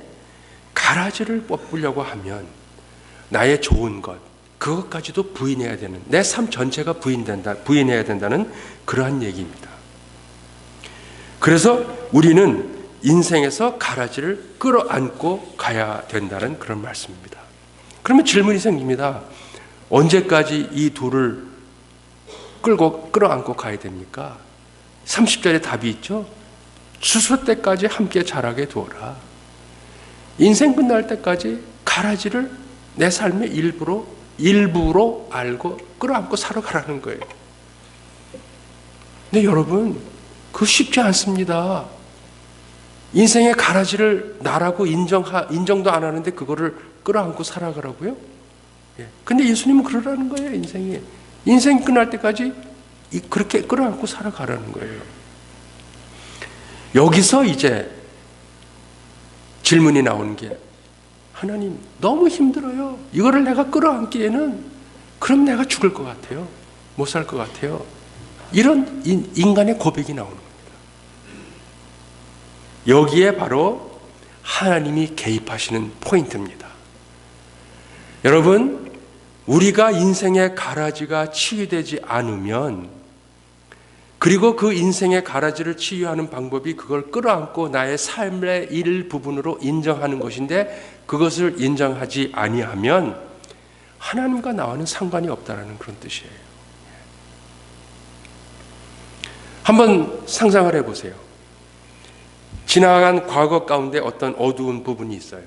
가라지를 뽑으려고 하면 나의 좋은 것, 그것까지도 부인해야 되는, 내 삶 전체가 부인해야 된다는 그러한 얘기입니다. 그래서 우리는 인생에서 가라지를 끌어안고 가야 된다는 그런 말씀입니다. 그러면 질문이 생깁니다. 언제까지 이 둘을 끌어안고 가야 됩니까? 30절에 답이 있죠. 추수 때까지 함께 자라게 두어라. 인생 끝날 때까지 가라지를 내 삶의 일부로 알고 끌어안고 살아가라는 거예요. 근데 여러분, 그거 쉽지 않습니다. 인생의 가라지를 나라고 인정도 안 하는데 그거를 끌어안고 살아가라고요? 근데 예수님은 그러라는 거예요. 인생이 끝날 때까지 그렇게 끌어안고 살아가라는 거예요. 여기서 이제 질문이 나오는 게, 하나님 너무 힘들어요. 이거를 내가 끌어안기에는 그럼 내가 죽을 것 같아요. 못 살 것 같아요. 이런 인간의 고백이 나오는 겁니다. 여기에 바로 하나님이 개입하시는 포인트입니다. 여러분, 우리가 인생의 가라지가 치유되지 않으면, 그리고 그 인생의 가라지를 치유하는 방법이 그걸 끌어안고 나의 삶의 일부분으로 인정하는 것인데, 그것을 인정하지 아니하면 하나님과 나와는 상관이 없다는 그런 뜻이에요. 한번 상상을 해보세요. 지나간 과거 가운데 어떤 어두운 부분이 있어요.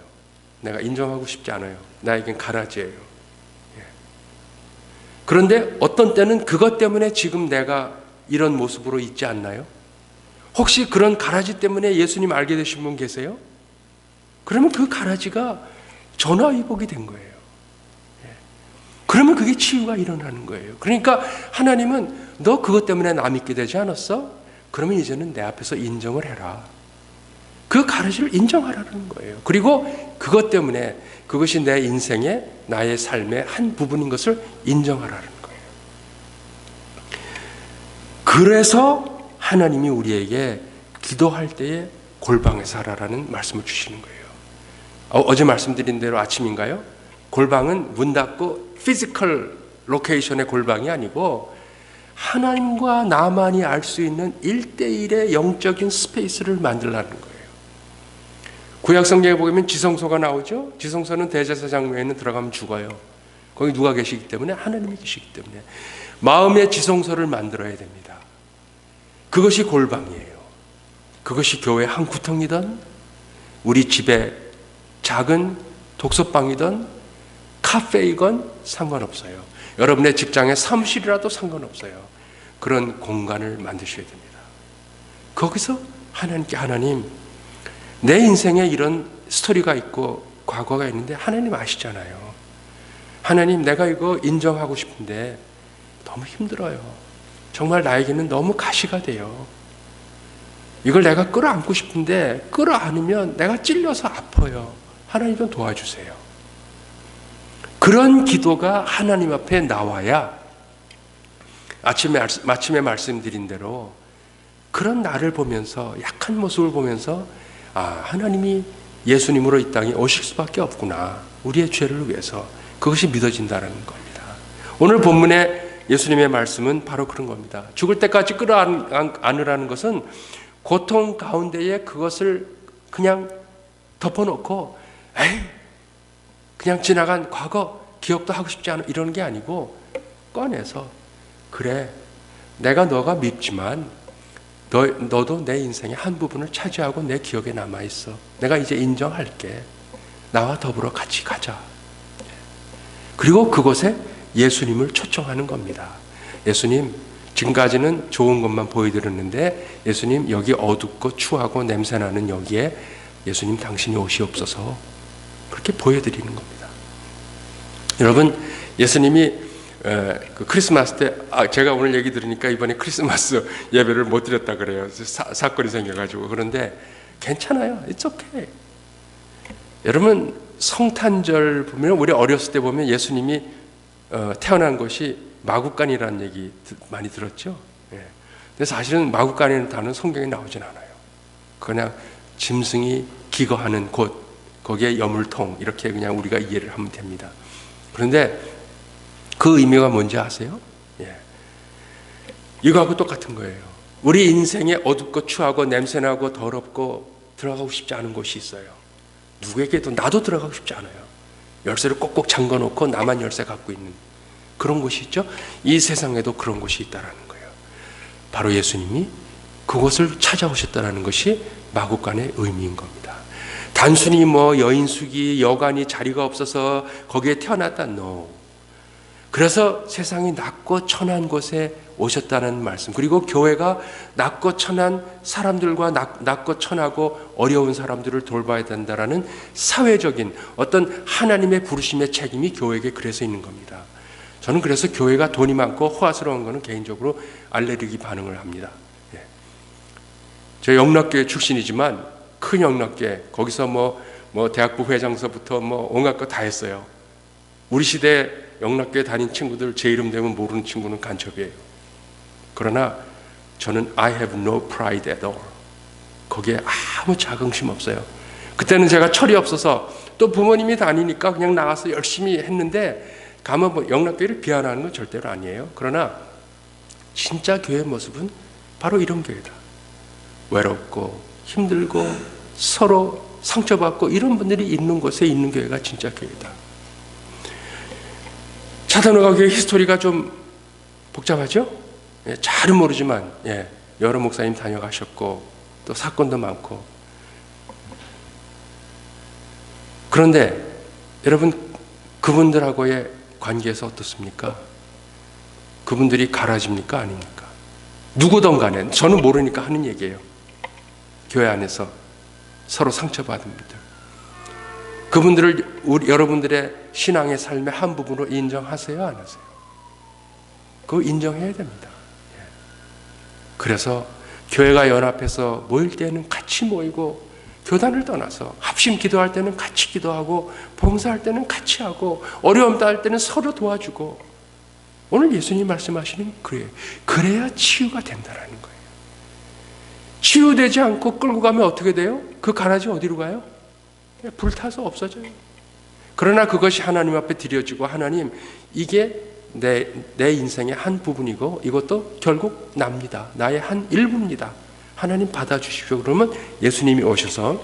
내가 인정하고 싶지 않아요. 나에겐 가라지예요. 그런데 어떤 때는 그것 때문에 지금 내가 이런 모습으로 있지 않나요? 혹시 그런 가라지 때문에 예수님 알게 되신 분 계세요? 그러면 그 가라지가 전화위복이 된 거예요. 그러면 그게 치유가 일어나는 거예요. 그러니까 하나님은 너 그것 때문에 나 믿게 되지 않았어? 그러면 이제는 내 앞에서 인정을 해라. 그 가라지를 인정하라는 거예요. 그리고 그것 때문에 그것이 내 인생의, 나의 삶의 한 부분인 것을 인정하라는 거예요. 그래서 하나님이 우리에게 기도할 때에 골방에서 하라라는 말씀을 주시는 거예요. 어제 말씀드린 대로 아침인가요? 골방은 문 닫고 피지컬 로케이션의 골방이 아니고 하나님과 나만이 알 수 있는 1대1의 영적인 스페이스를 만들라는 거예요. 구약성경에 보면 지성소가 나오죠. 지성소는 대제사장에는 들어가면 죽어요. 거기 누가 계시기 때문에? 하나님이 계시기 때문에. 마음의 지성소를 만들어야 됩니다. 그것이 골방이에요. 그것이 교회 한 구덩이든 우리 집에 작은 독서방이든 카페이건 상관없어요. 여러분의 직장의 사무실이라도 상관없어요. 그런 공간을 만드셔야 됩니다. 거기서 하나님께, 하나님, 내 인생에 이런 스토리가 있고 과거가 있는데 하나님 아시잖아요. 하나님, 내가 이거 인정하고 싶은데 너무 힘들어요. 정말 나에게는 너무 가시가 돼요. 이걸 내가 끌어안고 싶은데 끌어안으면 내가 찔려서 아파요. 하나님 좀 도와주세요. 그런 기도가 하나님 앞에 나와야 아침에 말씀드린 대로 그런 나를 보면서, 약한 모습을 보면서, 아, 하나님이 예수님으로 이 땅에 오실 수밖에 없구나, 우리의 죄를 위해서. 그것이 믿어진다는 겁니다. 오늘 본문의 예수님의 말씀은 바로 그런 겁니다. 죽을 때까지 끌어안으라는 것은 고통 가운데에 그것을 그냥 덮어놓고 에이, 그냥 지나간 과거 기억도 하고 싶지 않아, 이런 게 아니고 꺼내서, 그래, 내가 너가 밉지만 너도 내 인생의 한 부분을 차지하고 내 기억에 남아있어. 내가 이제 인정할게. 나와 더불어 같이 가자. 그리고 그곳에 예수님을 초청하는 겁니다. 예수님, 지금까지는 좋은 것만 보여드렸는데 예수님, 여기 어둡고 추하고 냄새나는 여기에 예수님 당신이 오시옵소서. 그렇게 보여드리는 겁니다. 여러분, 예수님이 그 크리스마스 때, 제가 오늘 얘기 들으니까 이번에 크리스마스 예배를 못 드렸다 그래요. 사건이 생겨가지고. 그런데 괜찮아요. It's okay. 여러분, 성탄절 보면, 우리 어렸을 때 보면 예수님이 태어난 것이 마구간이라는 얘기 많이 들었죠. 근데 사실은 마구간이라는 단어는 성경에 나오진 않아요. 그냥 짐승이 기거하는 곳, 거기에 여물통, 이렇게 그냥 우리가 이해를 하면 됩니다. 그런데 그 의미가 뭔지 아세요? 이거하고 똑같은 거예요. 우리 인생에 어둡고 추하고 냄새나고 더럽고 들어가고 싶지 않은 곳이 있어요. 누구에게도, 나도 들어가고 싶지 않아요. 열쇠를 꼭꼭 잠궈놓고 나만 열쇠 갖고 있는 그런 곳이 있죠. 이 세상에도 그런 곳이 있다는 거예요. 바로 예수님이 그곳을 찾아오셨다는 것이 마구간의 의미인 겁니다. 단순히 뭐 여인숙이 여간이 자리가 없어서 거기에 태어났다, no. 그래서 세상이 낮고 천한 곳에 오셨다는 말씀, 그리고 교회가 낮고 천한 사람들과 낮고 천하고 어려운 사람들을 돌봐야 된다라는 사회적인 어떤 하나님의 부르심의 책임이 교회에게 그래서 있는 겁니다. 저는 그래서 교회가 돈이 많고 호화스러운 것은 개인적으로 알레르기 반응을 합니다. 저 영락교회 출신이지만 큰 영락교회, 거기서 뭐 대학부 회장서부터 뭐 온갖 거 다 했어요. 우리 시대 영락교회 다닌 친구들 제 이름 되면 모르는 친구는 간첩이에요. 그러나 저는 I have no pride at all. 거기에 아무 자긍심 없어요. 그때는 제가 철이 없어서, 또 부모님이 다니니까 그냥 나가서 열심히 했는데, 가면 뭐 영락교회를 비하하는 건 절대로 아니에요. 그러나 진짜 교회의 모습은 바로 이런 교회다. 외롭고 힘들고 서로 상처받고 이런 분들이 있는 곳에 있는 교회가 진짜 교회다. 차단호가 교회 히스토리가 좀 복잡하죠? 잘은 모르지만 여러 목사님 다녀가셨고 또 사건도 많고. 그런데 여러분, 그분들하고의 관계에서 어떻습니까? 그분들이 갈아집니까? 아닙니까? 누구든 간에, 저는 모르니까 하는 얘기예요. 교회 안에서 서로 상처받은 분들, 그분들을 여러분들의 신앙의 삶의 한 부분으로 인정하세요? 안 하세요? 그거 인정해야 됩니다. 그래서 교회가 연합해서 모일 때는 같이 모이고, 교단을 떠나서 합심 기도할 때는 같이 기도하고, 봉사할 때는 같이 하고, 어려움 당할 때는 서로 도와주고. 오늘 예수님 말씀하시는 그래요. 그래야 치유가 된다는 거예요. 치유되지 않고 끌고 가면 어떻게 돼요? 그 가라지 어디로 가요? 불타서 없어져요. 그러나 그것이 하나님 앞에 드려지고, 하나님, 이게 내 인생의 한 부분이고 이것도 결국 납니다. 나의 한 일부입니다. 하나님 받아주십시오. 그러면 예수님이 오셔서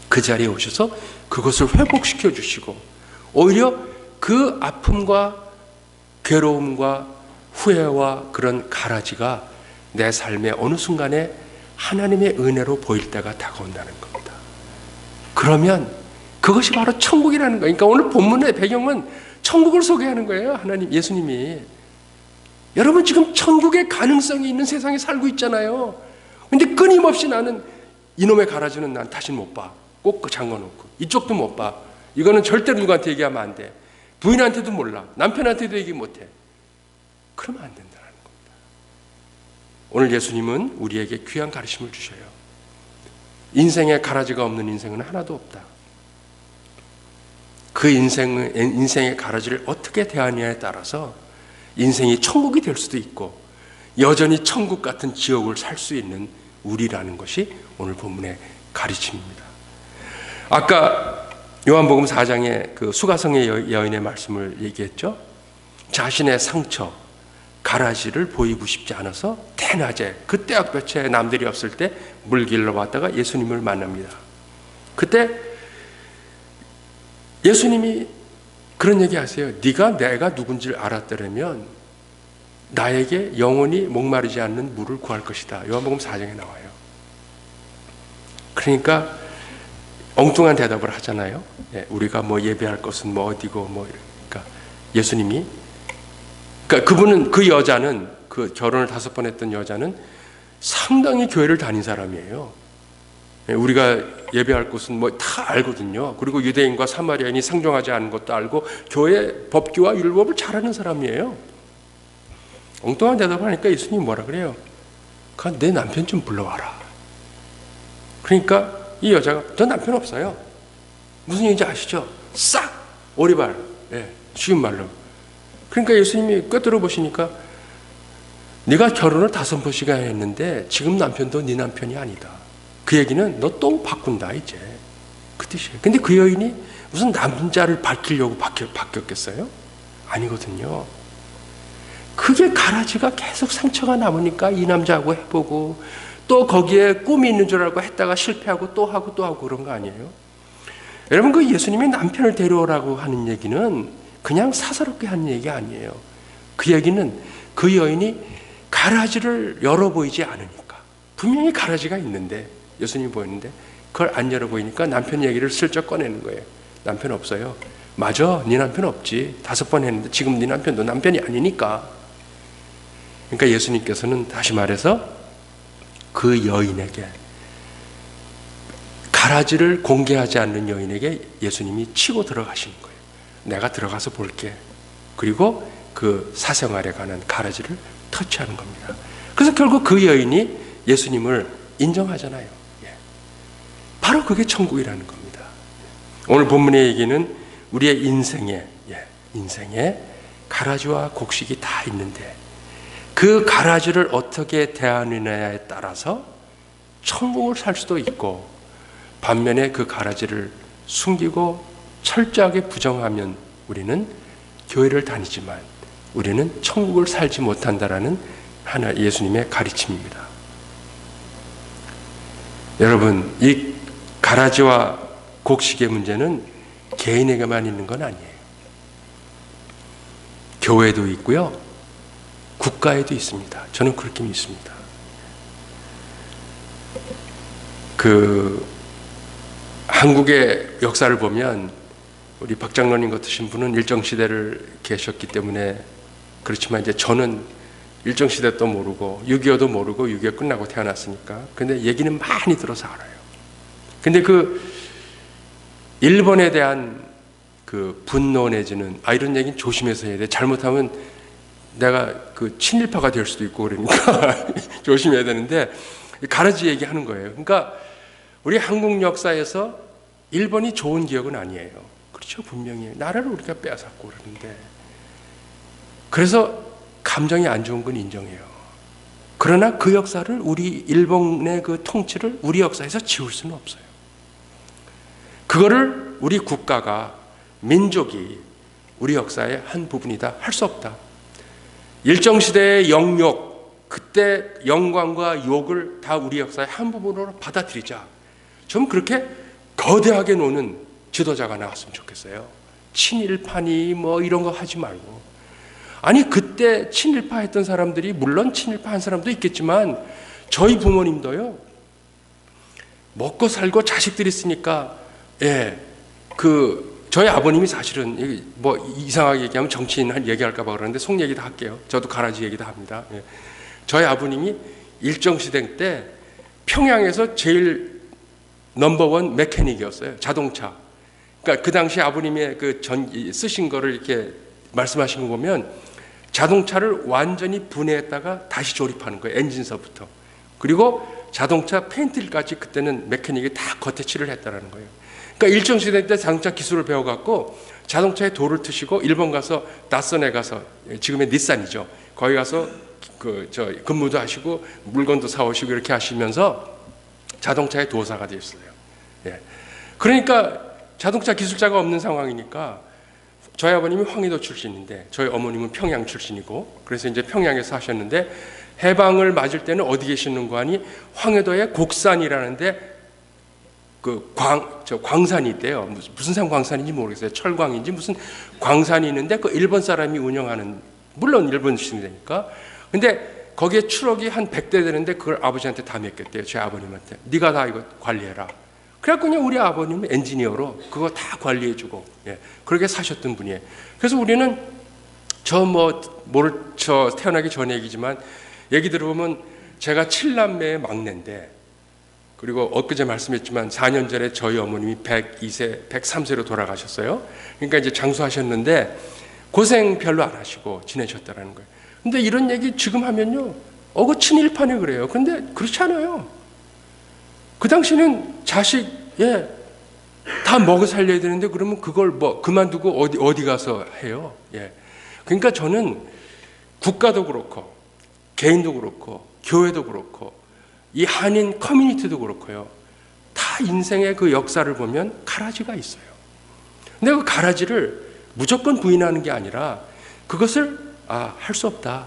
그 자리에 오셔서 그것을 회복시켜 주시고, 오히려 그 아픔과 괴로움과 후회와 그런 가라지가 내 삶의 어느 순간에 하나님의 은혜로 보일 때가 다가온다는 겁니다. 그러면 그것이 바로 천국이라는 거예요. 그러니까 오늘 본문의 배경은 천국을 소개하는 거예요. 하나님, 예수님이. 여러분 지금 천국의 가능성이 있는 세상에 살고 있잖아요. 근데 끊임없이 나는 이놈의 가라지는 난 다시 못 봐. 꼭 잠궈놓고. 이쪽도 못 봐. 이거는 절대 누구한테 얘기하면 안 돼. 부인한테도 몰라. 남편한테도 얘기 못 해. 그러면 안 된다는 겁니다. 오늘 예수님은 우리에게 귀한 가르침을 주셔요. 인생에 가라지가 없는 인생은 하나도 없다. 그 인생의 가라지를 어떻게 대하느냐에 따라서 인생이 천국이 될 수도 있고 여전히 천국 같은 지옥을 살 수 있는 우리라는 것이 오늘 본문의 가르침입니다. 아까 요한복음 4장에 그 수가성의 여인의 말씀을 얘기했죠. 자신의 상처, 가라지를 보이고 싶지 않아서 대낮에 그때 햇볕에 남들이 없을 때 물길로 왔다가 예수님을 만납니다. 그때 예수님이 그런 얘기 하세요. 네가 내가 누군지를 알았더라면 나에게 영원히 목마르지 않는 물을 구할 것이다. 요한복음 4장에 나와요. 그러니까 엉뚱한 대답을 하잖아요. 우리가 뭐 예배할 것은 뭐 어디고 뭐 그러니까 예수님이 그러니까 그분은 그 여자는 그 결혼을 5번 했던 여자는 상당히 교회를 다닌 사람이에요. 우리가 예배할 곳은 뭐 다 알거든요. 그리고 유대인과 사마리아인이 상종하지 않은 것도 알고 교회 법규와 율법을 잘 아는 사람이에요. 엉뚱한 대답을 하니까 예수님이 뭐라 그래요? 내 남편 좀 불러와라. 그러니까 이 여자가 너 남편 없어요. 무슨 얘기인지 아시죠? 싹 오리발. 쉬운 말로. 그러니까 예수님이 꿰뚫어 보시니까 네가 결혼을 5번씩이나 했는데 지금 남편도 네 남편이 아니다. 그 얘기는 너 또 바꾼다 이제. 그 뜻이에요. 근데 그 여인이 무슨 남자를 밝히려고 바뀌었겠어요? 아니거든요. 그게 가라지가 계속 상처가 남으니까 이 남자하고 해보고 또 거기에 꿈이 있는 줄 알고 했다가 실패하고 또 하고 또 하고 그런 거 아니에요? 여러분 그 예수님이 남편을 데려오라고 하는 얘기는 그냥 사사롭게 하는 얘기 아니에요. 그 얘기는 그 여인이 가라지를 열어 보이지 않으니까 분명히 가라지가 있는데 예수님이 보이는데 그걸 안 열어 보이니까 남편 얘기를 슬쩍 꺼내는 거예요. 남편 없어요. 맞아, 네 남편 없지. 5번 했는데 지금 네 남편도 남편이 아니니까. 그러니까 예수님께서는 다시 말해서 그 여인에게 가라지를 공개하지 않는 여인에게 예수님이 치고 들어가시는 거예요. 내가 들어가서 볼게. 그리고 그 사생활에 관한 가라지를 터치하는 겁니다. 그래서 결국 그 여인이 예수님을 인정하잖아요. 바로 그게 천국이라는 겁니다. 오늘 본문의 얘기는 우리의 인생에 가라지와 곡식이 다 있는데 그 가라지를 어떻게 대하느냐에 따라서 천국을 살 수도 있고 반면에 그 가라지를 숨기고 철저하게 부정하면 우리는 교회를 다니지만 우리는 천국을 살지 못한다라는 하나 예수님의 가르침입니다. 여러분, 이 가라지와 곡식의 문제는 개인에게만 있는 건 아니에요. 교회도 있고요. 국가에도 있습니다. 저는 그렇게 믿습니다. 한국의 역사를 보면 우리 박 장로님 같으신 분은 일정시대를 계셨기 때문에 그렇지만 이제 저는 일정시대도 모르고 6.25도 모르고 6.25 끝나고 태어났으니까 근데 얘기는 많이 들어서 알아요. 근데 일본에 대한 분노 내지는 이런 얘기는 조심해서 해야 돼. 잘못하면 내가 친일파가 될 수도 있고 그러니까 조심해야 되는데 가라지 얘기하는 거예요. 그러니까 우리 한국 역사에서 일본이 좋은 기억은 아니에요. 그렇죠. 분명히 나라를 우리가 빼앗았고 그러는데 그래서 감정이 안 좋은 건 인정해요. 그러나 그 역사를 우리 일본의 그 통치를 우리 역사에서 지울 수는 없어요. 그거를 우리 국가가 민족이 우리 역사의 한 부분이다 할 수 없다. 일정시대의 영욕 그때 영광과 욕을 다 우리 역사의 한 부분으로 받아들이자. 좀 그렇게 거대하게 노는 지도자가 나왔으면 좋겠어요. 친일파니 뭐 이런 거 하지 말고. 아니 그때 친일파 했던 사람들이 물론 친일파 한 사람도 있겠지만 저희 부모님도요. 먹고 살고 자식들이 있으니까 예, 저희 아버님이 사실은 뭐 이상하게 얘기하면 정치인 얘기할까 봐 그러는데 속 얘기도 할게요. 저도 가라지 얘기도 합니다. 예. 저희 아버님이 일정시대 때 평양에서 제일 넘버원 메케닉이었어요. 자동차. 그러니까 그 당시 아버님의 쓰신 거를 이렇게 말씀하신 거 보면 자동차를 완전히 분해했다가 다시 조립하는 거예요. 엔진서부터. 그리고 자동차 페인트까지 그때는 메케닉이 다 겉에 칠을 했다라는 거예요. 그러니까 일정시대 때 자동차 기술을 배워갖고 자동차에 돌을 트시고 일본 가서 낯선에 가서 지금의 닛산이죠. 거기 가서 근무도 하시고 물건도 사오시고 이렇게 하시면서 자동차의 도사가 되었어요. 예. 그러니까 자동차 기술자가 없는 상황이니까 저희 아버님이 황해도 출신인데 저희 어머님은 평양 출신이고 그래서 이제 평양에서 하셨는데 해방을 맞을 때는 어디 계시는 거 아니 황해도에 곡산이라는데 광산이 있대요. 무슨 광산인지 모르겠어요. 철광인지 무슨 광산이 있는데 그 일본 사람이 운영하는 물론 일본 시대니까 근데 거기에 추럭이 한 100대 되는데 그걸 아버지한테 다 맡겼대요. 제 아버님한테. 네가 다 이거 관리해라. 그래갖고 그냥 우리 아버님은 엔지니어로 그거 다 관리해주고 예, 그렇게 사셨던 분이에요. 그래서 우리는 저 태어나기 전 얘기지만 얘기 들어보면 제가 7남매의 막내인데 그리고 엊그제 말씀했지만 4년 전에 저희 어머님이 102세, 103세로 돌아가셨어요. 그러니까 이제 장수하셨는데 고생 별로 안 하시고 지내셨다라는 거예요. 근데 이런 얘기 지금 하면요, 그 친일파네 그래요. 근데 그렇지 않아요. 그 당시는 자식, 다 먹여 살려야 되는데 그러면 그걸 그만두고 어디 가서 해요. 예. 그러니까 저는 국가도 그렇고 개인도 그렇고 교회도 그렇고 이 한인 커뮤니티도 그렇고요. 다 인생의 그 역사를 보면 가라지가 있어요. 근데 그 가라지를 무조건 부인하는 게 아니라 그것을 할 수 없다.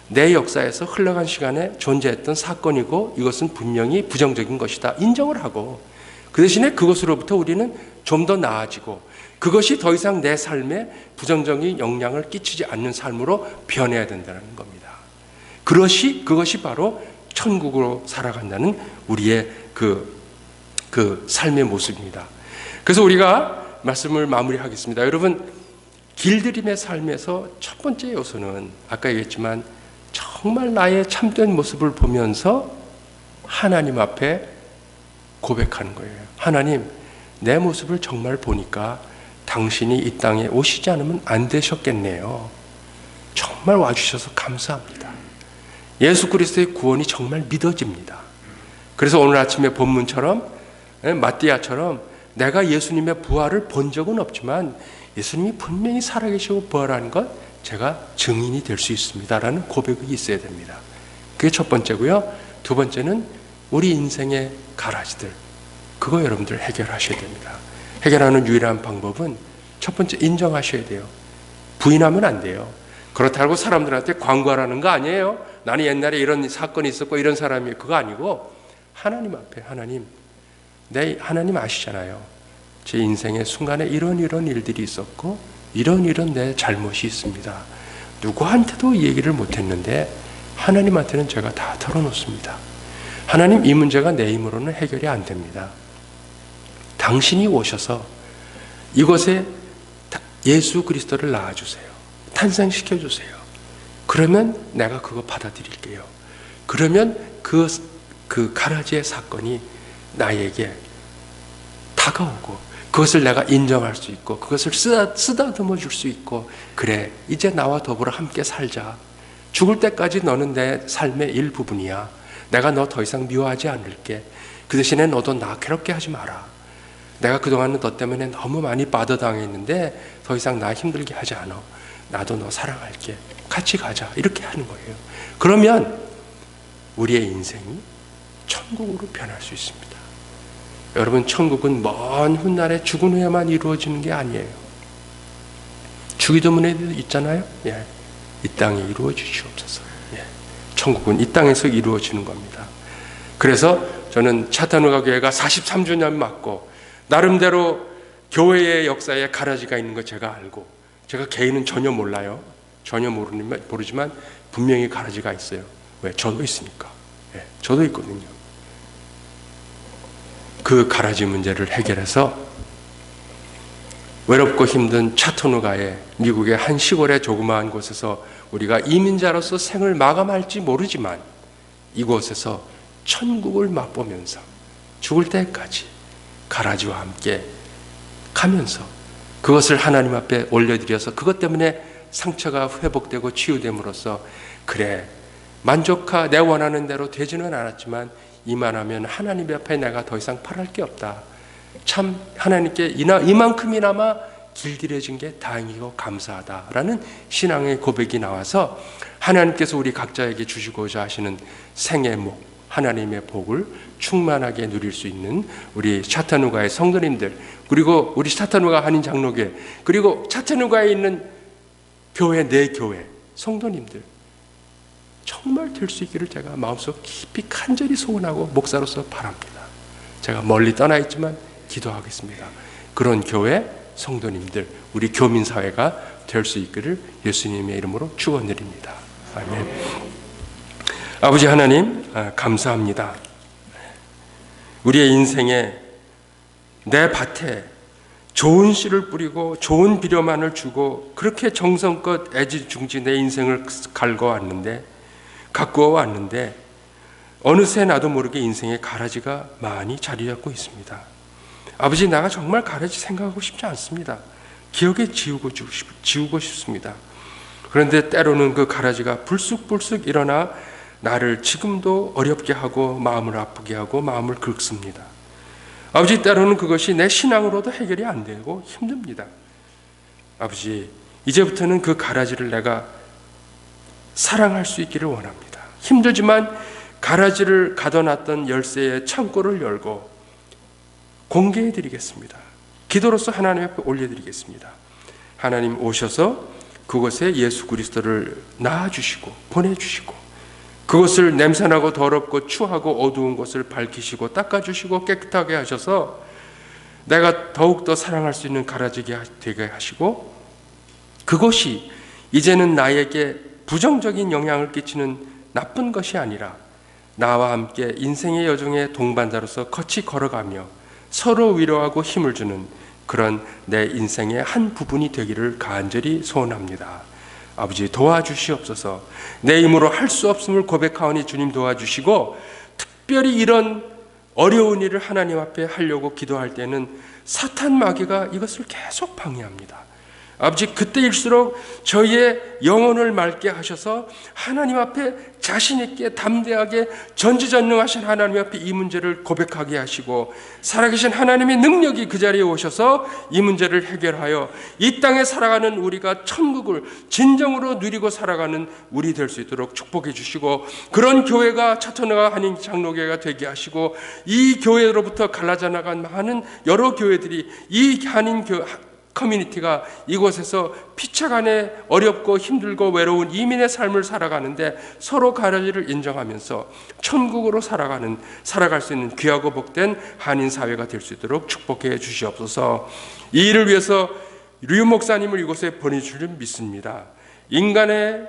내 역사에서 흘러간 시간에 존재했던 사건이고 이것은 분명히 부정적인 것이다. 인정을 하고 그 대신에 그것으로부터 우리는 좀 더 나아지고 그것이 더 이상 내 삶에 부정적인 영향을 끼치지 않는 삶으로 변해야 된다는 겁니다. 그것이 바로 천국으로 살아간다는 우리의 그 삶의 모습입니다. 그래서 우리가 말씀을 마무리하겠습니다. 여러분, 길들임의 삶에서 첫 번째 요소는 아까 얘기했지만 정말 나의 참된 모습을 보면서 하나님 앞에 고백하는 거예요. 하나님, 내 모습을 정말 보니까 당신이 이 땅에 오시지 않으면 안 되셨겠네요. 정말 와주셔서 감사합니다. 예수 그리스도의 구원이 정말 믿어집니다. 그래서 오늘 아침에 본문처럼 마띠아처럼 내가 예수님의 부활을 본 적은 없지만 예수님이 분명히 살아계시고 부활하는 것 제가 증인이 될 수 있습니다라는 고백이 있어야 됩니다. 그게 첫 번째고요. 두 번째는 우리 인생의 가라지들, 그거 여러분들 해결하셔야 됩니다. 해결하는 유일한 방법은 첫 번째 인정하셔야 돼요. 부인하면 안 돼요. 그렇다고 사람들한테 광고하라는 거 아니에요. 나는 옛날에 이런 사건이 있었고 이런 사람이 그거 아니고 하나님 앞에 하나님 아시잖아요. 제 인생의 순간에 이런 일들이 있었고 이런 내 잘못이 있습니다. 누구한테도 이 얘기를 못했는데 하나님한테는 제가 다 털어놓습니다. 하나님, 이 문제가 내 힘으로는 해결이 안 됩니다. 당신이 오셔서 이곳에 예수 그리스도를 낳아주세요. 탄생시켜주세요. 그러면 내가 그거 받아들일게요. 그러면 그 가라지의 사건이 나에게 다가오고 그것을 내가 인정할 수 있고 그것을 쓰다듬어 줄 수 있고 그래, 이제 나와 더불어 함께 살자. 죽을 때까지 너는 내 삶의 일부분이야. 내가 너 더 이상 미워하지 않을게. 그 대신에 너도 나 괴롭게 하지 마라. 내가 그동안은 너 때문에 너무 많이 빠져당했는데 더 이상 나 힘들게 하지 않아. 나도 너 사랑할게. 같이 가자. 이렇게 하는 거예요. 그러면 우리의 인생이 천국으로 변할 수 있습니다. 여러분, 천국은 먼 훗날에 죽은 후에만 이루어지는 게 아니에요. 주기도문에도 있잖아요. 이 땅에 이루어 주시옵소서. 천국은 이 땅에서 이루어지는 겁니다. 그래서 저는 차타누가 교회가 43주년 맞고 나름대로 교회의 역사에 가라지가 있는 거 제가 알고, 제가 개인은 전혀 몰라요. 전혀 모르지만 분명히 가라지가 있어요. 왜? 저도 있으니까. 저도 있거든요. 그 가라지 문제를 해결해서 외롭고 힘든 차토누가에 미국의 한 시골의 조그마한 곳에서 우리가 이민자로서 생을 마감할지 모르지만 이곳에서 천국을 맛보면서 죽을 때까지 가라지와 함께 가면서 그것을 하나님 앞에 올려드려서 그것 때문에 상처가 회복되고 치유됨으로써 그래 만족하 내 원하는 대로 되지는 않았지만 이만하면 하나님 앞에 내가 더 이상 바랄 게 없다. 참 하나님께 이만큼이나마 길들여진 게 다행이고 감사하다라는 신앙의 고백이 나와서 하나님께서 우리 각자에게 주시고자 하시는 생의 목, 하나님의 복을 충만하게 누릴 수 있는 우리 차타누가의 성도님들, 그리고 우리 차타누가 한인 장로교회, 그리고 차타누가에 있는 교회, 내 교회 성도님들 정말 될 수 있기를 제가 마음속 깊이 간절히 소원하고 목사로서 바랍니다. 제가 멀리 떠나 있지만 기도하겠습니다. 그런 교회 성도님들, 우리 교민사회가 될 수 있기를 예수님의 이름으로 축원드립니다. 아멘. 아버지 하나님 감사합니다. 우리의 인생에 내 밭에 좋은 씨를 뿌리고 좋은 비료만을 주고 그렇게 정성껏 애지중지 내 인생을 가꾸어 왔는데 어느새 나도 모르게 인생의 가라지가 많이 자리 잡고 있습니다. 아버지, 내가 정말 가라지 생각하고 싶지 않습니다. 기억에 지우고 싶습니다. 그런데 때로는 그 가라지가 불쑥불쑥 일어나 나를 지금도 어렵게 하고 마음을 아프게 하고 마음을 긁습니다. 아버지, 때로는 그것이 내 신앙으로도 해결이 안 되고 힘듭니다. 아버지, 이제부터는 그 가라지를 내가 사랑할 수 있기를 원합니다. 힘들지만 가라지를 가둬놨던 열쇠의 창고를 열고 공개해 드리겠습니다. 기도로서 하나님 앞에 올려드리겠습니다. 하나님 오셔서 그곳에 예수 그리스도를 낳아주시고 보내주시고 그것을 냄새나고 더럽고 추하고 어두운 것을 밝히시고 닦아주시고 깨끗하게 하셔서 내가 더욱더 사랑할 수 있는 가라지게 되게 하시고 그것이 이제는 나에게 부정적인 영향을 끼치는 나쁜 것이 아니라 나와 함께 인생의 여정의 동반자로서 같이 걸어가며 서로 위로하고 힘을 주는 그런 내 인생의 한 부분이 되기를 간절히 소원합니다. 아버지, 도와주시옵소서. 내 힘으로 할 수 없음을 고백하오니 주님 도와주시고, 특별히 이런 어려운 일을 하나님 앞에 하려고 기도할 때는 사탄 마귀가 이것을 계속 방해합니다. 아버지, 그때일수록 저희의 영혼을 맑게 하셔서 하나님 앞에 자신 있게 담대하게 전지전능하신 하나님 앞에 이 문제를 고백하게 하시고 살아계신 하나님의 능력이 그 자리에 오셔서 이 문제를 해결하여 이 땅에 살아가는 우리가 천국을 진정으로 누리고 살아가는 우리 될 수 있도록 축복해 주시고 그런 교회가 차천화가 한인 장로교회가 되게 하시고 이 교회로부터 갈라져 나간 많은 여러 교회들이 이 한인 커뮤니티가 이곳에서 피차간에 어렵고 힘들고 외로운 이민의 삶을 살아가는데 서로 가라지를 인정하면서 천국으로 살아갈 수 있는 귀하고 복된 한인 사회가 될 수 있도록 축복해 주시옵소서. 이 일을 위해서 류 목사님을 이곳에 보내줄 줄 믿습니다. 인간의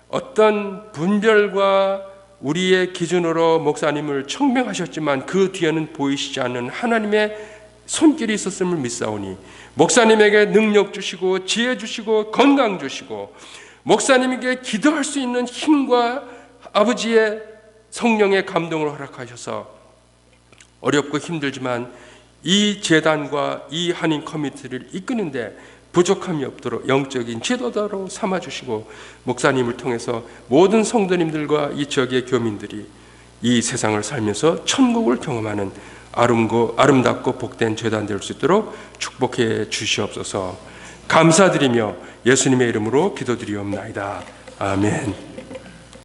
어떤 분별과 우리의 기준으로 목사님을 청명하셨지만 그 뒤에는 보이시지 않는 하나님의 손길이 있었음을 믿사오니 목사님에게 능력 주시고 지혜 주시고 건강 주시고 목사님에게 기도할 수 있는 힘과 아버지의 성령의 감동을 허락하셔서 어렵고 힘들지만 이 재단과 이 한인 커뮤니티를 이끄는데 부족함이 없도록 영적인 지도자로 삼아주시고 목사님을 통해서 모든 성도님들과 이 지역의 교민들이 이 세상을 살면서 천국을 경험하는 아름답고 복된 재단 될 수 있도록 축복해 주시옵소서. 감사드리며 예수님의 이름으로 기도드리옵나이다. 아멘.